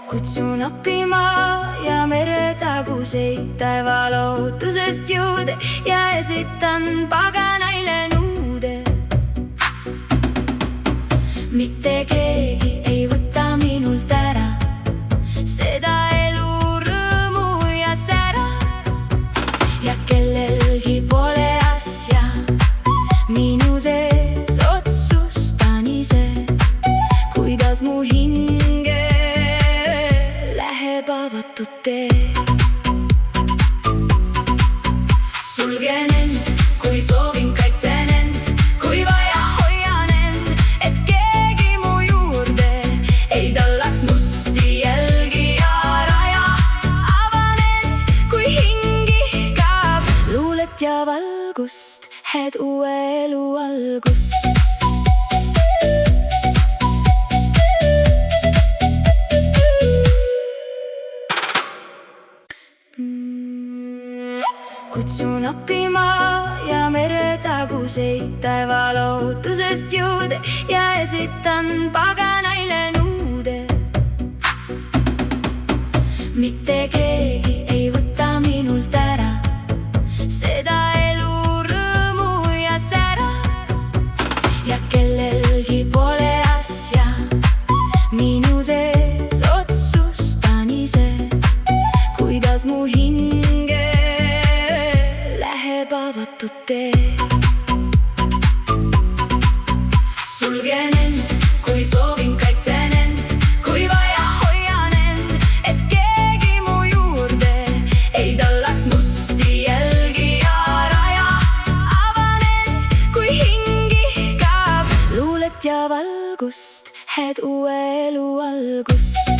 Kutsun õppima ja meretaguseid taevalootusest juurde ja esitan paganaile nuude. Mitte keegi ei võta minult ära seda elu rõõmu ja sära ja kellelgi pole asja minu sees, otsustan ise, kuidas mu hinge läheb avatud tee. Sulgen end, kui soovin, kaitsen end, kui vaja, hoian end, et keegi mu juurde ei tallaks musti jälgi ja raja. Avan end, kui hing ihkab luulet ja valgust, et uue elu algust. Kutsun õppima ja meretaguseid taevalootusest juurde ja esitan paganaile nuude. Mitte keegi ei võta minult ära seda elu rõõmu ja sära ja kellelgi pole asja minu sees, otsustan ise, kuidas mu hinge läheb avatud tee. Sulgen end, kui soovin, kaitsen end, kui vaja, hoian end, et keegi mu juurde ei tallaks musti jälgi ja raja. Avan end, kui hing ihkab luulet ja valgust, et uue elu algust.